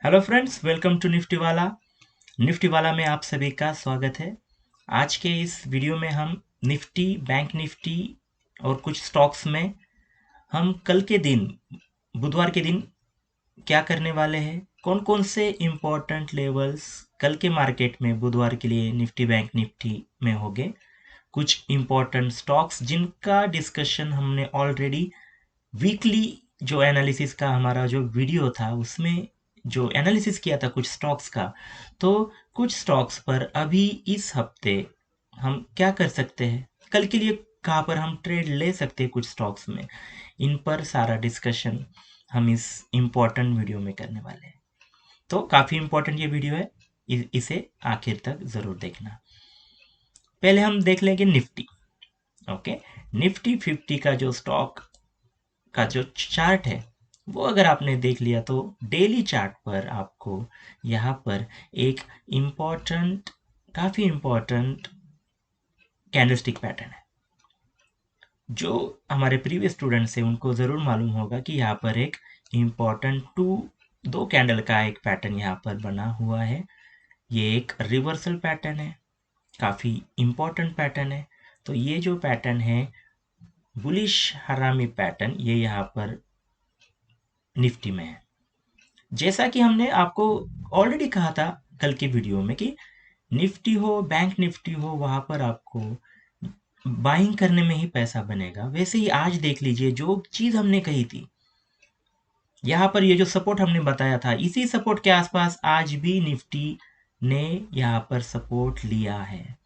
Hello friends, welcome to Nifty वाला। Nifty वाला में आप सभी का स्वागत है। आज के इस वीडियो में हम निफ्टी, बैंक निफ्टी और कुछ स्टॉक्स में हम कल के दिन, बुधवार के दिन क्या करने वाले हैं, कौन कौन से इम्पोर्टेंट लेवल्स कल के मार्केट में बुधवार के लिए निफ्टी बैंक निफ्टी में होंगे, कुछ इम्पोर्टेंट स्टॉक्स जिनका डिस्कशन हमने ऑलरेडी वीकली जो एनालिसिस का हमारा जो वीडियो था उसमें जो एनालिसिस किया था कुछ स्टॉक्स का। तो कुछ स्टॉक्स पर अभी इस हफ्ते हम क्या कर सकते हैं, कल के लिए कहाँ पर हम ट्रेड ले सकते हैं कुछ स्टॉक्स में, इन पर सारा डिस्कशन हम इस इम्पोर्टेंट वीडियो में करने वाले हैं। तो काफ़ी इम्पोर्टेंट ये वीडियो है, इसे आखिर तक ज़रूर देखना। पहले हम देख लेंगे निफ्टी। ओके, निफ्टी 50 का जो स्टॉक का जो चार्ट है वो अगर आपने देख लिया तो डेली चार्ट पर आपको यहाँ पर एक इम्पॉर्टेंट, काफ़ी इम्पॉर्टेंट कैंडलस्टिक पैटर्न है। जो हमारे प्रीवियस स्टूडेंट्स हैं उनको ज़रूर मालूम होगा कि यहाँ पर एक इम्पॉर्टेंट दो कैंडल का एक पैटर्न यहाँ पर बना हुआ है। ये एक रिवर्सल पैटर्न है, काफ़ी इम्पॉर्टेंट पैटर्न है। तो ये जो पैटर्न है बुलिश हरामी पैटर्न, ये यहाँ पर निफ्टी में है। जैसा कि हमने आपको ऑलरेडी कहा था कल के वीडियो में कि निफ्टी हो, बैंक निफ्टी हो, वहां पर आपको बाइंग करने में ही पैसा बनेगा। वैसे ही आज देख लीजिए जो चीज हमने कही थी, यहाँ पर ये जो सपोर्ट हमने बताया था, इसी सपोर्ट के आसपास आज भी निफ्टी ने यहाँ पर सपोर्ट लिया है।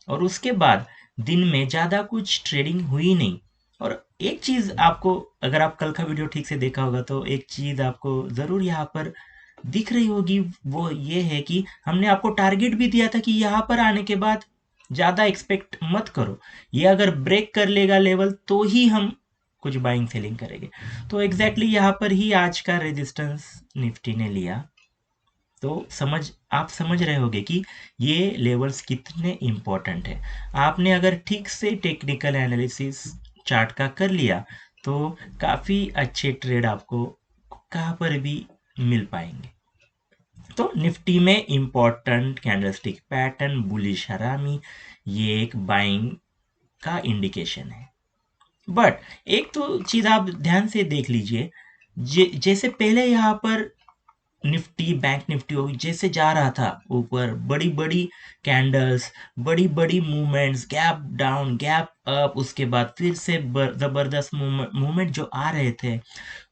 और उसके बाद दिन में ज़्यादा कुछ ट्रेडिंग हुई नहीं। और एक चीज़ आपको, अगर आप कल का वीडियो ठीक से देखा होगा तो एक चीज़ आपको ज़रूर यहाँ पर दिख रही होगी, वो ये है कि हमने आपको टारगेट भी दिया था कि यहाँ पर आने के बाद ज़्यादा एक्सपेक्ट मत करो, ये अगर ब्रेक कर लेगा लेवल तो ही हम कुछ बाइंग सेलिंग करेंगे। तो एग्जैक्टली यहाँ पर ही आज का रेजिस्टेंस निफ्टी ने लिया। तो आप समझ रहे होंगे कि ये लेवल्स कितने इम्पोर्टेंट है। आपने अगर ठीक से टेक्निकल एनालिसिस चार्ट का कर लिया तो काफ़ी अच्छे ट्रेड आपको कहाँ पर भी मिल पाएंगे। तो निफ्टी में इम्पोर्टेंट कैंडलस्टिक पैटर्न बुलिश हरामी, ये एक बाइंग का इंडिकेशन है। बट एक तो चीज आप ध्यान से देख लीजिए, जैसे पहले यहाँ पर निफ्टी बैंक निफ्टी हो जैसे जा रहा था ऊपर, बड़ी बड़ी कैंडल्स, बड़ी बड़ी movements, gap down gap up, उसके बाद फिर से जबरदस्त मूवमेंट जो आ रहे थे,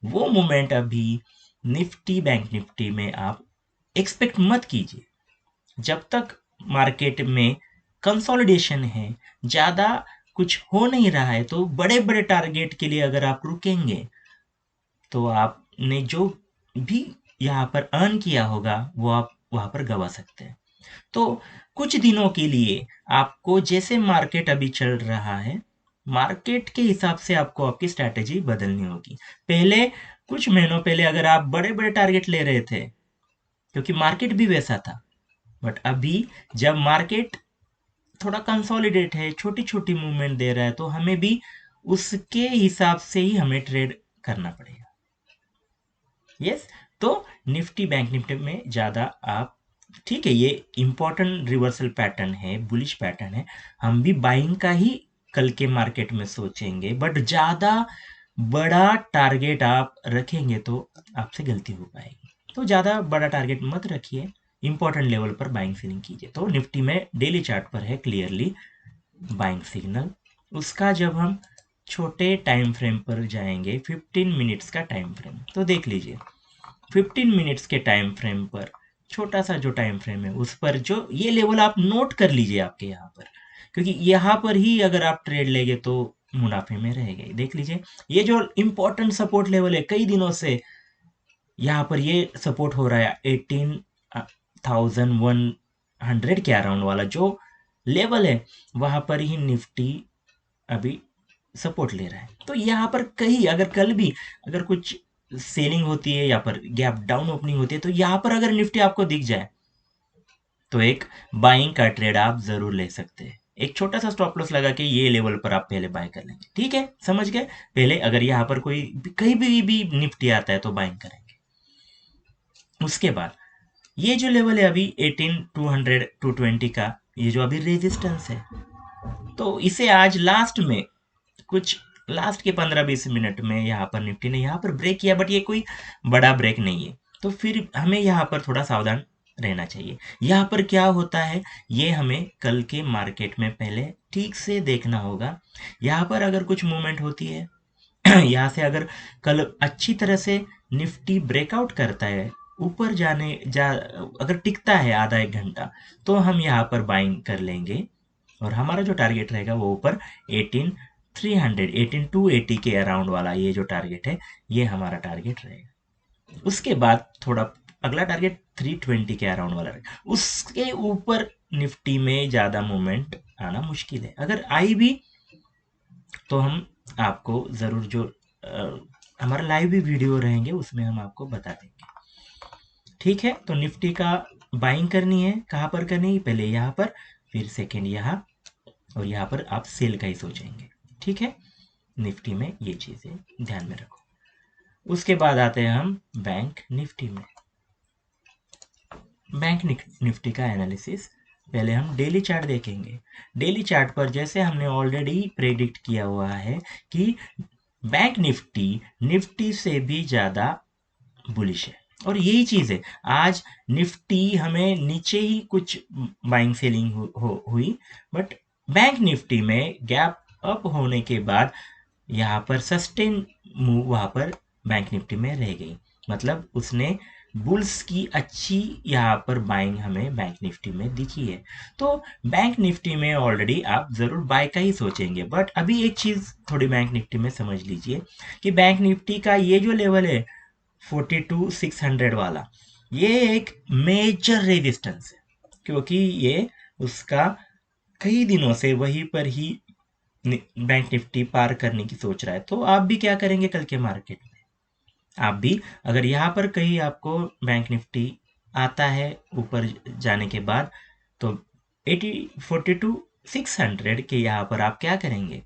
वो मूवमेंट अभी निफ्टी बैंक निफ्टी में आप एक्सपेक्ट मत कीजिए। जब तक मार्केट में कंसोलिडेशन है, ज़्यादा कुछ हो नहीं रहा है, तो बड़े बड़े टारगेट के लिए अगर आप रुकेंगे तो आपने जो भी यहाँ पर अर्न किया होगा वो आप वहाँ पर गवा सकते हैं। तो कुछ दिनों के लिए आपको, जैसे मार्केट अभी चल रहा है, मार्केट के हिसाब से आपको आपकी स्ट्रैटेजी बदलनी होगी। पहले कुछ महीनों पहले अगर आप बड़े बड़े टारगेट ले रहे थे क्योंकि मार्केट भी वैसा था, बट अभी जब मार्केट थोड़ा कंसोलिडेट है, छोटी छोटी मूवमेंट दे रहा है, तो हमें भी उसके हिसाब से ही हमें ट्रेड करना पड़ेगा। यस, तो निफ्टी बैंक निफ्टी में ज़्यादा आप, ठीक है, ये इंपॉर्टेंट रिवर्सल पैटर्न है, बुलिश पैटर्न है, हम भी बाइंग का ही कल के मार्केट में सोचेंगे, बट ज़्यादा बड़ा टारगेट आप रखेंगे तो आपसे गलती हो पाएगी। तो ज़्यादा बड़ा टारगेट मत रखिए, इंपॉर्टेंट लेवल पर बाइंग सेलिंग कीजिए। तो निफ्टी में डेली चार्ट पर है क्लियरली बाइंग सिग्नल। उसका जब हम छोटे टाइम फ्रेम पर जाएंगे, 15 मिनट्स का टाइम फ्रेम, तो देख लीजिए 15 मिनट्स के टाइम फ्रेम पर, छोटा सा जो टाइम फ्रेम है उस पर जो ये लेवल आप नोट कर लीजिए आपके यहाँ पर, क्योंकि यहाँ पर ही अगर आप ट्रेड लेंगे तो मुनाफे में रहेंगे। देख लीजिए ये जो इम्पोर्टेंट सपोर्ट लेवल है कई दिनों से, यहाँ पर ये सपोर्ट हो रहा है 18,100 के अराउंड वाला जो लेवल है, वहां पर ही निफ्टी अभी सपोर्ट ले रहा है। तो यहाँ पर कहीं अगर कल भी अगर कुछ सेलिंग होती है या पर गैप डाउन ओपनिंग होती है, तो यहाँ पर अगर निफ्टी आपको दिख जाए तो एक बाइंग का ट्रेड आप जरूर ले सकते हैं। एक छोटा सा स्टॉप लॉस लगा के ये लेवल पर आप पहले बाय कर लेंगे, ठीक है, समझ गए। पहले अगर यहाँ पर कोई कहीं भी निफ्टी आता है तो बाइंग करेंगे। उसके बाद ये जो लेवल है अभी 18,200 220 का, ये जो अभी रेजिस्टेंस है, तो इसे आज लास्ट में कुछ लास्ट के 15-20 मिनट में यहाँ पर निफ्टी ने यहाँ पर ब्रेक किया, बट ये कोई बड़ा ब्रेक नहीं है, तो फिर हमें यहाँ पर थोड़ा सावधान रहना चाहिए। यहाँ पर क्या होता है ये हमें कल के मार्केट में पहले ठीक से देखना होगा। यहाँ पर अगर कुछ मूवमेंट होती है यहाँ से अगर कल अच्छी तरह से निफ्टी ब्रेकआउट करता है, ऊपर अगर टिकता है आधा एक घंटा, तो हम यहाँ पर बाइंग कर लेंगे और हमारा जो टारगेट रहेगा वो ऊपर 18,300 18,280 के अराउंड वाला ये जो टारगेट है, ये हमारा टारगेट रहेगा। उसके बाद थोड़ा अगला टारगेट 320 के अराउंड वाला रहेगा। उसके ऊपर निफ्टी में ज़्यादा मूवमेंट आना मुश्किल है। अगर आई भी तो हम आपको ज़रूर जो हमारा लाइव भी वीडियो रहेंगे उसमें हम आपको बता देंगे। ठीक है, तो निफ्टी का बाइंग करनी है, कहाँ पर करनी है, पहले यहाँ पर, फिर सेकेंड यहाँ, और यहाँ पर आप सेल का ही सोचेंगे। ठीक है, निफ्टी में ये चीज़ें ध्यान में रखो। उसके बाद आते हैं हम बैंक निफ्टी में। बैंक निफ्टी का एनालिसिस पहले हम डेली चार्ट देखेंगे। डेली चार्ट पर जैसे हमने ऑलरेडी प्रेडिक्ट किया हुआ है कि बैंक निफ्टी निफ्टी से भी ज़्यादा बुलिश है, और यही चीज़ है। आज निफ्टी हमें नीचे ही कुछ बाइंग सेलिंग हुई, बट बैंक निफ्टी में गैप अप होने के बाद यहाँ पर सस्टेन मूव वहाँ पर बैंक निफ्टी में रह गई, मतलब उसने बुल्स की अच्छी यहाँ पर बाइंग हमें बैंक निफ्टी में दिखी है। तो बैंक निफ्टी में ऑलरेडी आप ज़रूर बाय का ही सोचेंगे, बट अभी एक चीज़ थोड़ी बैंक निफ्टी में समझ लीजिए कि बैंक निफ्टी का ये जो लेवल है 42,600 वाला, ये एक मेजर रेजिस्टेंस है, क्योंकि ये उसका कई दिनों से वहीं पर ही बैंक निफ्टी पार करने की सोच रहा है। तो आप भी क्या करेंगे कल के मार्केट में, आप भी अगर यहाँ पर कहीं आपको बैंक निफ्टी आता है ऊपर जाने के बाद, तो 42,600 के यहाँ पर आप क्या करेंगे,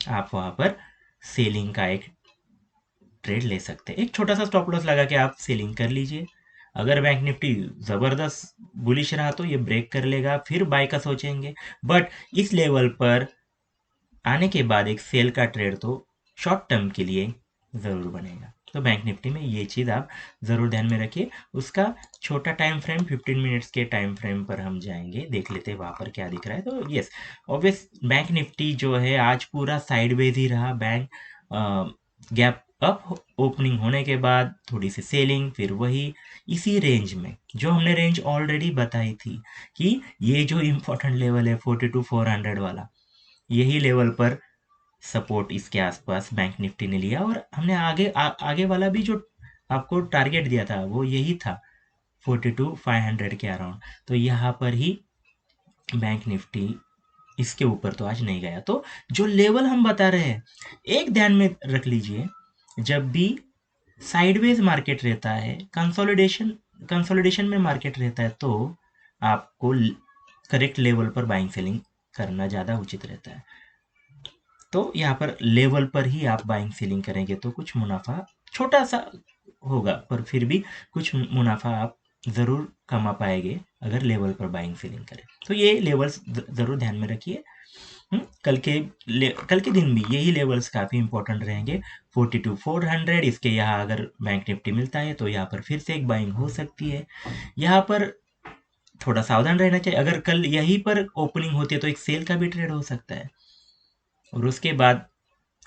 आप वहाँ पर सेलिंग का एक ट्रेड ले सकते हैं। एक छोटा सा स्टॉप लॉस लगा के आप सेलिंग कर लीजिए। अगर बैंक निफ्टी ज़बरदस्त बुलिश रहा तो ये ब्रेक कर लेगा, फिर बाय का सोचेंगे। बट इस लेवल पर आने के बाद एक सेल का ट्रेड तो शॉर्ट टर्म के लिए ज़रूर बनेगा। तो बैंक निफ्टी में ये चीज़ आप ज़रूर ध्यान में रखिए। उसका छोटा टाइम फ्रेम 15 मिनट्स के टाइम फ्रेम पर हम जाएंगे, देख लेते हैं वहाँ पर क्या दिख रहा है। तो यस, ऑब्वियस बैंक निफ्टी जो है आज पूरा साइडवेज ही रहा। बैंक गैप अप ओपनिंग होने के बाद थोड़ी सी सेलिंग, फिर वही इसी रेंज में जो हमने रेंज ऑलरेडी बताई थी कि ये जो इम्पोर्टेंट लेवल है 42,400 वाला, यही लेवल पर सपोर्ट इसके आसपास बैंक निफ्टी ने लिया, और हमने आगे वाला भी जो आपको टारगेट दिया था वो यही था 42,500 के अराउंड। तो यहाँ पर ही बैंक निफ्टी इसके ऊपर तो आज नहीं गया। तो जो लेवल हम बता रहे हैं एक ध्यान में रख लीजिए, जब भी साइडवेज मार्केट रहता है, कंसोलिडेशन में मार्केट रहता है, तो आपको करेक्ट लेवल पर बाइंग सेलिंग करना ज़्यादा उचित रहता है। तो यहाँ पर लेवल पर ही आप बाइंग सेलिंग करेंगे तो कुछ मुनाफा छोटा सा होगा, पर फिर भी कुछ मुनाफा आप ज़रूर कमा पाएंगे अगर लेवल पर बाइंग सेलिंग करें। तो ये लेवल्स ज़रूर ध्यान में रखिए। कल के दिन भी यही लेवल्स काफ़ी इंपॉर्टेंट रहेंगे। 42,400 इसके यहाँ अगर बैंक निफ्टी मिलता है तो यहाँ पर फिर से एक बाइंग हो सकती है। यहाँ पर थोड़ा सावधान रहना चाहिए, अगर कल यहीं पर ओपनिंग होती है तो एक सेल का भी ट्रेड हो सकता है। और उसके बाद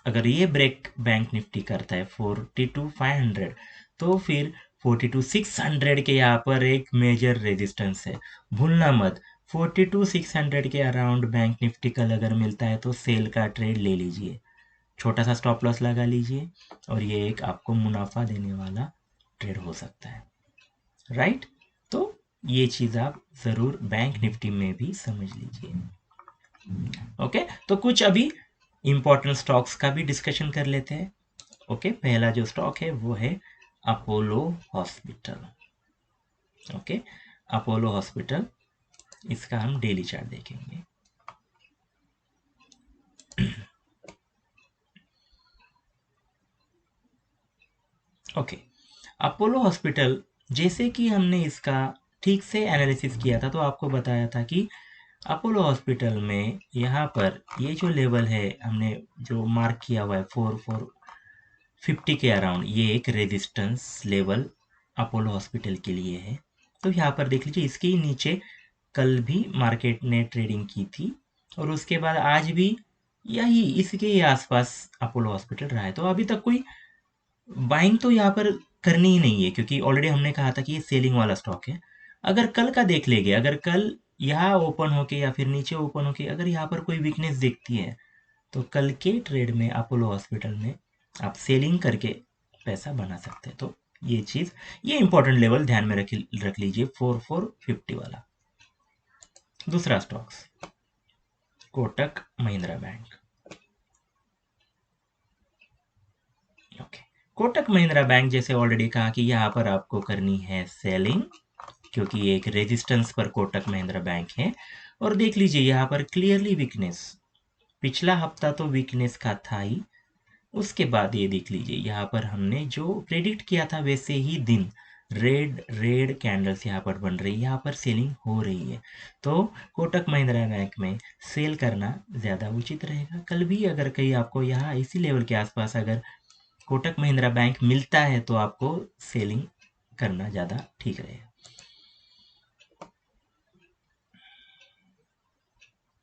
अगर ये ब्रेक बैंक निफ्टी करता है 42,500, तो फिर 42,600 के यहाँ पर एक मेजर रेजिस्टेंस है, भूलना मत। 42,600 के अराउंड बैंक निफ्टी कल अगर मिलता है तो सेल का ट्रेड ले लीजिए, छोटा सा स्टॉप लॉस लगा लीजिए, और ये एक आपको मुनाफा देने वाला ट्रेड हो सकता है। राइट, तो ये चीज़ आप ज़रूर बैंक निफ्टी में भी समझ लीजिए। ओके, तो कुछ अभी इंपॉर्टेंट स्टॉक्स का भी डिस्कशन कर लेते हैं। ओके, पहला जो स्टॉक है वो है Apollo hospital. Okay, Apollo hospital, इसका हम डेली चार्ट देखेंगे। ओके, अपोलो हॉस्पिटल जैसे कि हमने इसका ठीक से एनालिसिस किया था तो आपको बताया था कि अपोलो हॉस्पिटल में यहाँ पर ये जो लेवल है हमने जो मार्क किया हुआ है 4450 के अराउंड, ये एक रेजिस्टेंस लेवल अपोलो हॉस्पिटल के लिए है। तो यहाँ पर देख लीजिए, इसके ही नीचे कल भी मार्केट ने ट्रेडिंग की थी और उसके बाद आज भी यही इसके ही आसपास अपोलो हॉस्पिटल रहा है। तो अभी तक कोई बाइंग तो यहाँ पर करनी ही नहीं है, क्योंकि ऑलरेडी हमने कहा था कि ये सेलिंग वाला स्टॉक है। अगर कल का देख लेंगे, अगर कल यहाँ ओपन होके या फिर नीचे ओपन होके अगर यहाँ पर कोई वीकनेस दिखती है तो कल के ट्रेड में अपोलो हॉस्पिटल में आप सेलिंग करके पैसा बना सकते हैं। तो ये चीज़, ये इंपॉर्टेंट लेवल ध्यान में रख लीजिए, 4450 वाला। दूसरा stocks Kotak Mahindra bank. Okay, Kotak Mahindra bank जैसे ऑलरेडी कहा कि यहाँ पर आपको करनी है सेलिंग, क्योंकि एक रेजिस्टेंस पर कोटक महिंद्रा बैंक है। और देख लीजिए यहाँ पर क्लियरली वीकनेस, पिछला हफ्ता तो वीकनेस का था ही, उसके बाद ये देख लीजिए यहाँ पर हमने जो प्रेडिक्ट किया था वैसे ही दिन रेड रेड कैंडल्स यहाँ पर बन रही है, यहाँ पर सेलिंग हो रही है। तो कोटक महिंद्रा बैंक में सेल करना ज़्यादा उचित रहेगा। कल भी अगर कहीं आपको यहाँ इसी लेवल के आसपास अगर कोटक महिंद्रा बैंक मिलता है तो आपको सेलिंग करना ज़्यादा ठीक रहेगा।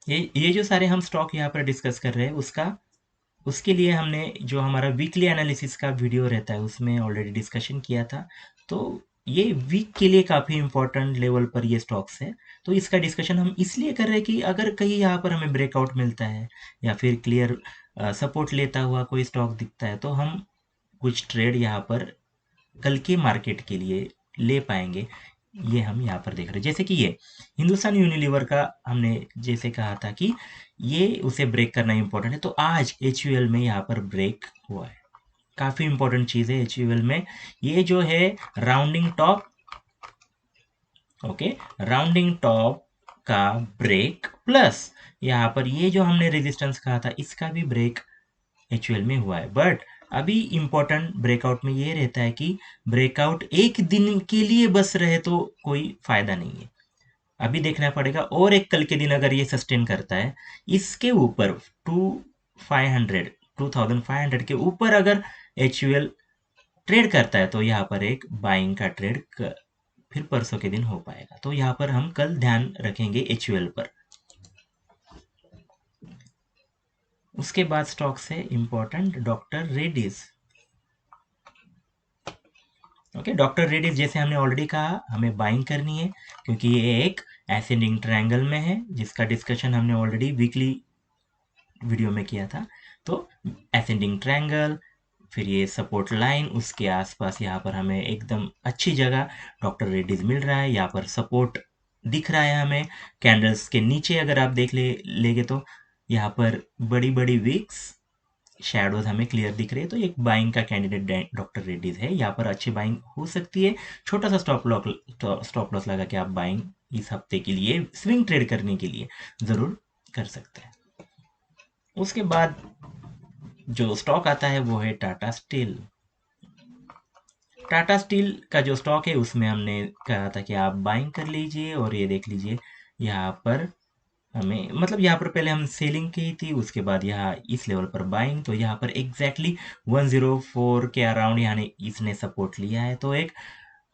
ये जो सारे हम स्टॉक यहाँ पर डिस्कस कर रहे हैं उसके लिए हमने जो हमारा वीकली एनालिसिस का वीडियो रहता है उसमें ऑलरेडी डिस्कशन किया था। तो ये वीक के लिए काफ़ी इंपॉर्टेंट लेवल पर ये स्टॉक्स है। तो इसका डिस्कशन हम इसलिए कर रहे हैं कि अगर कहीं यहाँ पर हमें ब्रेकआउट मिलता है या फिर क्लियर सपोर्ट लेता हुआ कोई स्टॉक दिखता है तो हम कुछ ट्रेड यहाँ पर कल के मार्केट के लिए ले पाएंगे। ये हम यहाँ पर देख रहे हैं, जैसे कि ये हिंदुस्तान यूनिलीवर का हमने जैसे कहा था कि ये उसे ब्रेक करना इंपॉर्टेंट है, तो आज एच में यहाँ पर ब्रेक हुआ है। काफ़ी इंपॉर्टेंट चीज़ है एच में, ये जो है rounding top, okay, rounding top का ब्रेक प्लस यहाँ पर ये जो हमने रेजिस्टेंस कहा था इसका भी ब्रेक एच में हुआ है। बट अभी इंपॉर्टेंट ब्रेकआउट में ये रहता है कि ब्रेकआउट एक दिन के लिए बस रहे तो कोई फायदा नहीं है, अभी देखना पड़ेगा और एक कल के दिन अगर ये सस्टेन करता है इसके ऊपर 2500 के ऊपर अगर एच ट्रेड करता है तो यहाँ पर एक बाइंग का ट्रेड फिर परसों के दिन हो पाएगा। तो यहाँ पर हम कल ध्यान रखेंगे एच पर। उसके बाद स्टॉक से important doctor Reddy's. Okay, doctor Reddy's जैसे हमने ऑलरेडी कहा हमें बाइंग करनी है, क्योंकि ये एक एसेंडिंग ट्रायंगल में है जिसका डिस्कशन हमने ऑलरेडी वीकली वीडियो में किया था। तो एसेंडिंग ट्रायंगल, फिर ये सपोर्ट लाइन, उसके आसपास यहाँ पर हमें एकदम अच्छी जगह डॉक्टर रेड्डीज मिल रहा है। यहाँ पर सपोर्ट दिख रहा है हमें कैंडल्स के नीचे, अगर आप देख लेंगे तो यहाँ पर बड़ी बड़ी विक्स शैडोज हमें क्लियर दिख रही है। तो एक बाइंग का कैंडिडेट डॉक्टर रेड्डीज है, यहाँ पर अच्छी बाइंग हो सकती है। छोटा सा स्टॉप लॉस लगा के आप बाइंग इस हफ्ते के लिए स्विंग ट्रेड करने के लिए ज़रूर कर सकते हैं। उसके बाद जो स्टॉक आता है वो है टाटा स्टील। टाटा स्टील का जो स्टॉक है उसमें हमने कहा था कि आप बाइंग कर लीजिए, और ये देख लीजिए यहाँ पर हमें मतलब यहाँ पर पहले हम सेलिंग की थी, उसके बाद यहाँ इस लेवल पर बाइंग, तो यहाँ पर एग्जैक्टली 104 के अराउंड यहाँ इसने सपोर्ट लिया है। तो एक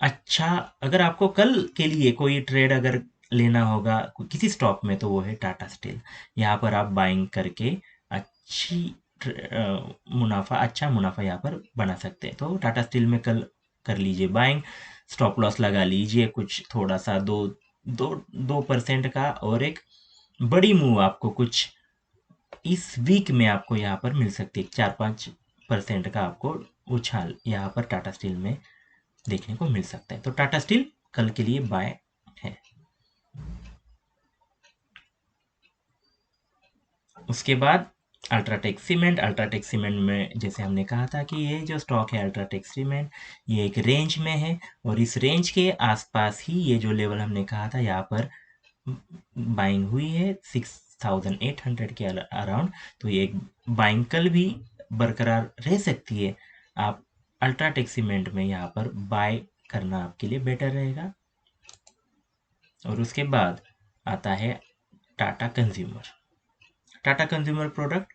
अच्छा, अगर आपको कल के लिए कोई ट्रेड अगर लेना होगा किसी स्टॉक में तो वो है टाटा स्टील। यहाँ पर आप बाइंग करके अच्छी अच्छा मुनाफा यहाँ पर बना सकते हैं। तो टाटा स्टील में कल कर लीजिए बाइंग, स्टॉप लॉस लगा लीजिए कुछ थोड़ा सा 2% का, और एक बड़ी मूव आपको कुछ इस वीक में आपको यहाँ पर मिल सकती है। 4-5% का आपको उछाल यहाँ पर टाटा स्टील में देखने को मिल सकता है। तो टाटा स्टील कल के लिए बाय है। उसके बाद अल्ट्राटेक सीमेंट में जैसे हमने कहा था कि ये जो स्टॉक है अल्ट्राटेक सीमेंट, ये एक रेंज में है और इस रेंज के आसपास ही ये जो लेवल हमने कहा था यहाँ पर बाइंग हुई है 6800 के अराउंड। तो ये बाइंग कल भी बरकरार रह सकती है। आप अल्ट्राटेक सीमेंट में यहाँ पर बाय करना आपके लिए बेटर रहेगा। और उसके बाद आता है Tata consumer. Tata consumer product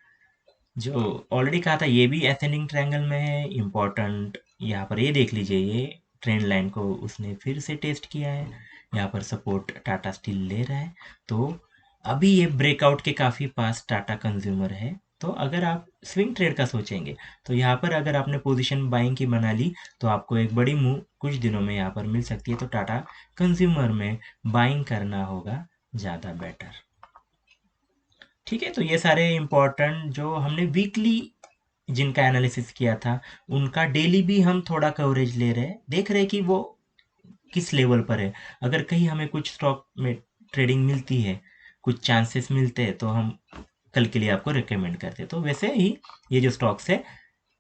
जो ऑलरेडी कहा था, ये भी एसेंडिंग ट्रायंगल में है, इम्पोर्टेंट। यहाँ पर ये देख लीजिए, ये ट्रेंड लाइन को उसने फिर से टेस्ट किया है। यहाँ पर सपोर्ट टाटा स्टील ले रहा है, तो अभी ये ब्रेकआउट के काफ़ी पास टाटा कंज्यूमर है। तो अगर आप स्विंग ट्रेड का सोचेंगे तो यहाँ पर अगर आपने पोजीशन बाइंग की बना ली तो आपको एक बड़ी मूव कुछ दिनों में यहाँ पर मिल सकती है। तो टाटा कंज्यूमर में बाइंग करना होगा ज़्यादा बेटर। ठीक है, तो ये सारे इम्पोर्टेंट जो हमने वीकली जिनका एनालिसिस किया था, उनका डेली भी हम थोड़ा कवरेज ले रहे हैं, देख रहे हैं कि वो किस लेवल पर है। अगर कहीं हमें कुछ स्टॉक में ट्रेडिंग मिलती है, कुछ चांसेस मिलते हैं, तो हम कल के लिए आपको रिकमेंड करते हैं। तो वैसे ही ये जो स्टॉक्स है,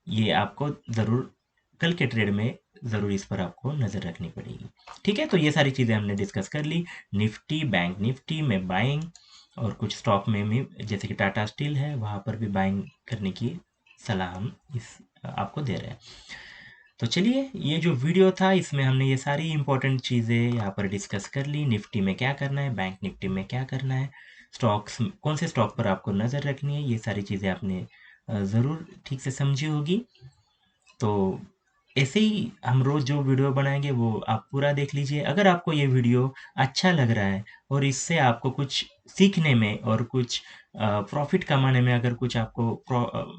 ये आपको ज़रूर कल के ट्रेड में ज़रूर इस पर आपको नज़र रखनी पड़ेगी। ठीक है, तो ये सारी चीज़ें हमने डिस्कस कर ली। निफ्टी, बैंक निफ्टी में बाइंग, और कुछ स्टॉक में भी जैसे कि टाटा स्टील है, वहाँ पर भी बाइंग करने की सलाह हम इस आपको दे रहे हैं। तो चलिए, ये जो वीडियो था इसमें हमने ये सारी इंपॉर्टेंट चीज़ें यहाँ पर डिस्कस कर ली। निफ्टी में क्या करना है, बैंक निफ्टी में क्या करना है, स्टॉक्स कौन से स्टॉक पर आपको नज़र रखनी है, ये सारी चीज़ें आपने ज़रूर ठीक से समझी होगी। तो ऐसे ही हम रोज़ जो वीडियो बनाएंगे वो आप पूरा देख लीजिए। अगर आपको ये वीडियो अच्छा लग रहा है और इससे आपको कुछ सीखने में और कुछ प्रॉफिट कमाने में अगर कुछ आपको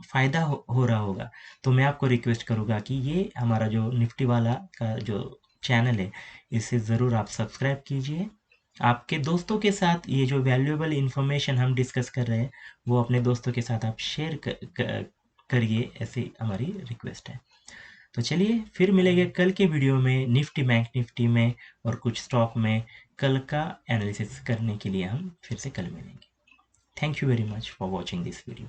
फ़ायदा हो रहा होगा, तो मैं आपको रिक्वेस्ट करूँगा कि ये हमारा जो निफ्टी वाला का जो चैनल है, इसे ज़रूर आप सब्सक्राइब कीजिए। आपके दोस्तों के साथ ये जो वैल्यूएबल इन्फॉर्मेशन हम डिस्कस कर रहे हैं, वो अपने दोस्तों के साथ आप शेयर करिए, ऐसी हमारी रिक्वेस्ट है। तो चलिए, फिर मिलेंगे कल के वीडियो में निफ्टी, बैंक निफ्टी में और कुछ स्टॉक में कल का एनालिसिस करने के लिए हम फिर से कल मिलेंगे। Thank you very much for watching this video.